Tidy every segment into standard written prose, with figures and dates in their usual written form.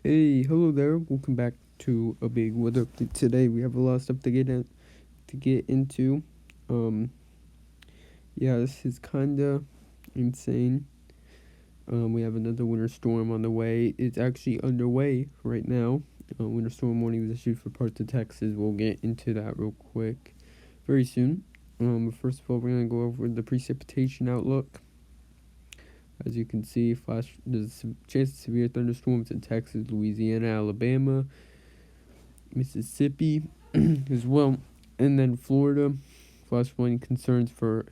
Hey, hello there. Welcome back to a big weather update. Today we have a lot of stuff to get into. Um, yeah, this is kinda insane. We have another winter storm on the way. It's actually underway right now. Winter storm warning was issued for parts of Texas. We'll get into that real quick, very soon. But first of all, we're gonna go over the precipitation outlook. As you can see, there's a chance of severe thunderstorms in Texas, Louisiana, Alabama, Mississippi as well, and then Florida. Flash flooding concerns for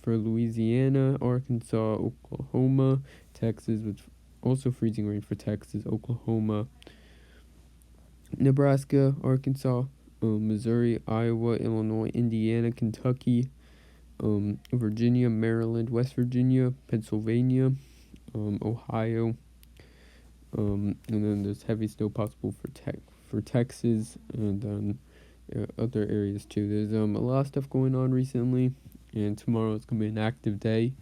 Louisiana, Arkansas, Oklahoma, Texas, with also freezing rain for Texas, Oklahoma, Nebraska, Arkansas, Missouri, Iowa, Illinois, Indiana, Kentucky, Virginia, Maryland, West Virginia, Pennsylvania, Ohio, and then there's heavy snow possible for Texas, and then other areas too. There's a lot of stuff going on recently, and tomorrow it's gonna be an active day,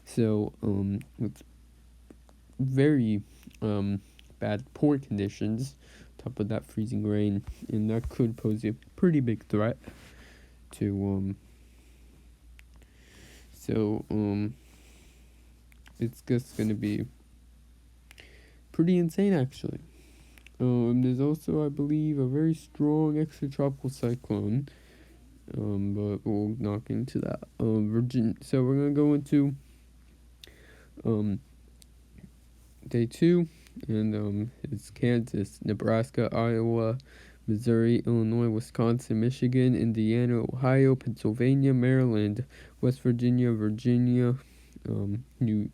so it's very bad, poor conditions. Top of that, freezing rain, and that could pose a pretty big threat to so it's just gonna be pretty insane actually. There's also, I believe, a very strong extratropical cyclone. But we'll not get into that. So we're gonna go into day 2, and it's Kansas, Nebraska, Iowa, Missouri, Illinois, Wisconsin, Michigan, Indiana, Ohio, Pennsylvania, Maryland, West Virginia, Virginia, New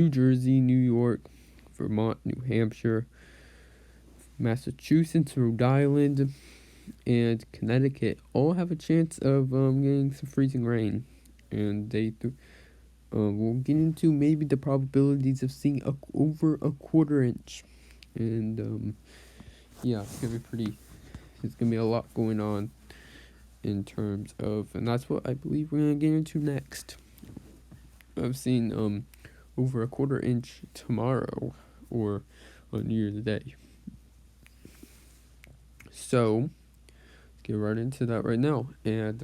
Jersey, New York, Vermont, New Hampshire, Massachusetts, Rhode Island, and Connecticut all have a chance of getting some freezing rain. And we'll get into maybe the probabilities of seeing over a quarter inch. And yeah, it's gonna be a lot going on in terms of, and that's what I believe we're gonna get into next. I've seen over a quarter inch tomorrow or on New Year's Day. So get right into that right now. And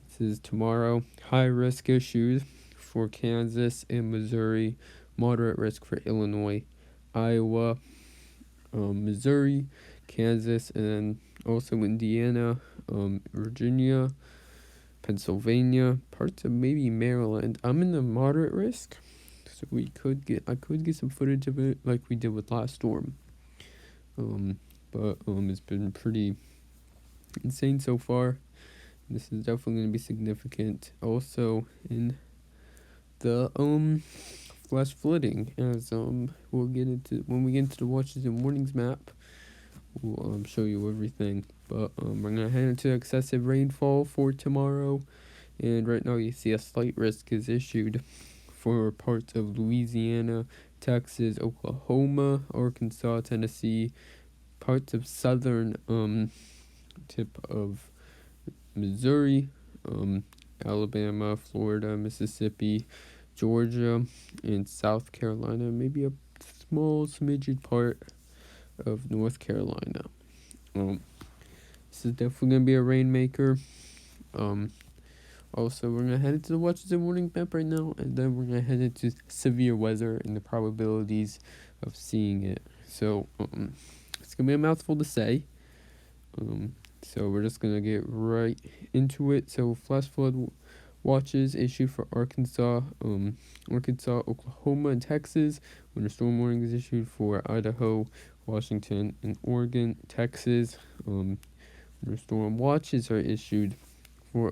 this is tomorrow. High risk issues for Kansas and Missouri. Moderate risk for Illinois, Iowa, Missouri, Kansas, and also Indiana, Virginia, Pennsylvania, parts of maybe Maryland. I'm in the moderate risk, so I could get some footage of it like we did with last storm. But it's been pretty insane so far. This is definitely going to be significant. Also in the flash flooding, as we'll get into when we get into the watches and warnings map. We'll show you everything. But we're gonna head into excessive rainfall for tomorrow, and right now you see a slight risk is issued for parts of Louisiana, Texas, Oklahoma, Arkansas, Tennessee, parts of southern tip of Missouri, Alabama, Florida, Mississippi, Georgia, and South Carolina, maybe a small smidgen part of North Carolina. This is definitely gonna be a rainmaker. Also, we're gonna head into the watches and warning map right now, and then we're gonna head into severe weather and the probabilities of seeing it. So, it's gonna be a mouthful to say. So we're just gonna get right into it. So flash flood watches issued for Arkansas, Oklahoma, and Texas. Winter storm warning is issued for Idaho, Washington, and Oregon. Texas. Winter storm watches are issued for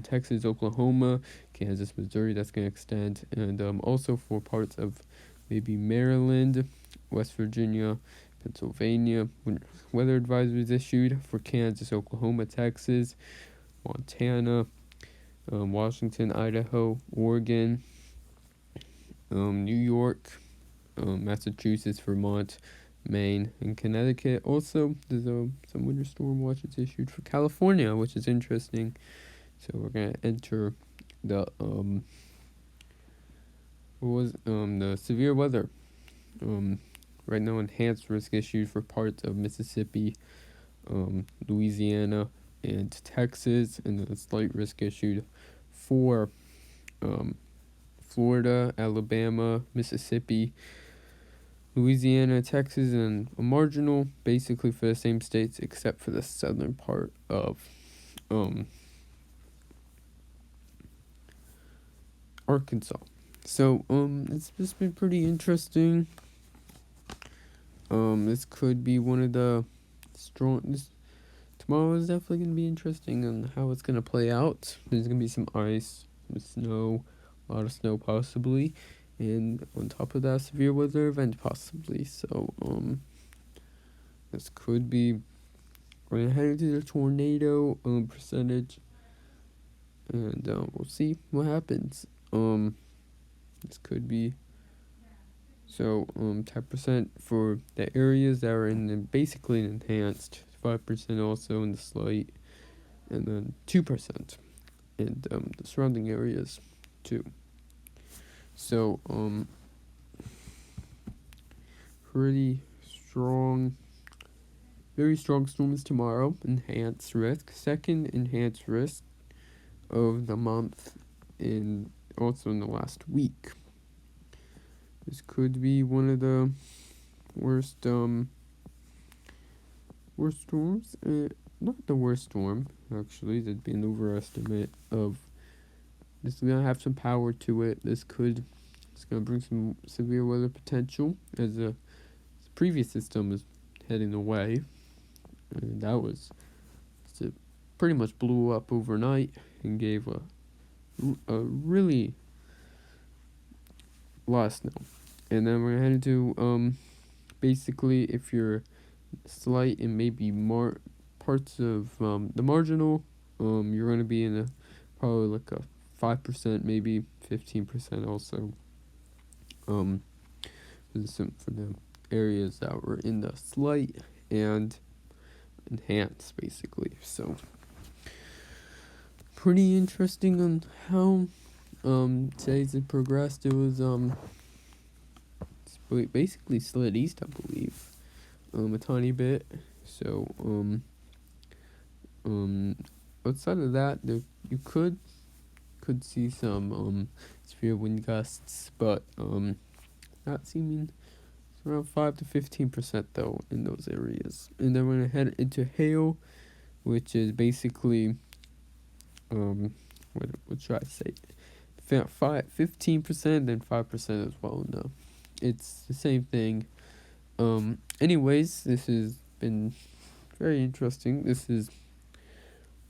Texas, Oklahoma, Kansas, Missouri. That's gonna extend, and also for parts of maybe Maryland, West Virginia, Pennsylvania. Weather advisories issued for Kansas, Oklahoma, Texas, Montana, Washington, Idaho, Oregon, New York, Massachusetts, Vermont, Maine, and Connecticut. Also, there's some winter storm watches issued for California, which is interesting. So we're gonna enter the the severe weather right now enhanced risk issued for parts of Mississippi, Louisiana, and Texas, and then a slight risk issued for Florida, Alabama, Mississippi, Louisiana, Texas, and a marginal basically for the same states except for the southern part of Arkansas. So it's just been pretty interesting. This could be one of the tomorrow is definitely gonna be interesting on how it's gonna play out. There's gonna be some ice, some snow, a lot of snow possibly, and on top of that, severe weather event possibly. So this could be. We're gonna head into the tornado percentage, and we'll see what happens. This could be. So 10% for the areas that are in the basically enhanced, 5% also in the slight, and then 2% in the surrounding areas too. So pretty strong, very strong storms tomorrow. Enhanced risk, second enhanced risk of the month, and also in the last week. This could be one of the worst storms. Not the worst storm, actually. That'd be an overestimate of. This is gonna have some power to it. It's gonna bring some severe weather potential as the previous system is heading away, and that was it. Pretty much blew up overnight and gave a really lot of snow. And then we're gonna head into basically if you're slight and maybe more parts of the marginal, you're gonna be in probably like a 5%, maybe 15% also. For the areas that were in the slight and enhanced basically. So pretty interesting on how today's had progressed. It was basically slid east, I believe, a tiny bit. So outside of that, you could see some severe wind gusts, but not seeming. It's around 5 to 15% though in those areas. And then we're gonna head into hail, which is basically what should I say? 15%, then 5% as well. No, it's the same thing. Anyways, this has been very interesting. This is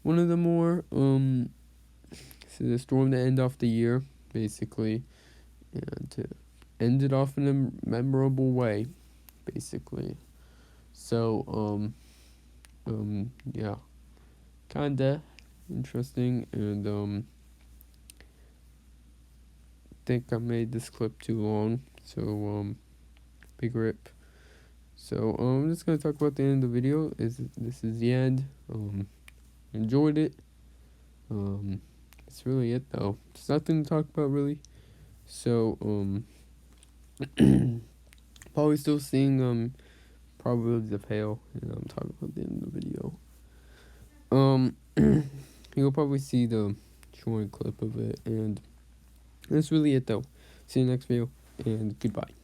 one of the more this is a storm to end off the year, basically, and to end it off in a memorable way, basically. So yeah, kinda interesting, and think I made this clip too long, so big rip. So I'm just gonna talk about the end of the video. This is the end. Enjoyed it. That's really it though. There's nothing to talk about really. So probably still seeing probabilities of hail, and I'm talking about the end of the video. You'll probably see the short clip of it, and that's really it though. See you next video, and goodbye.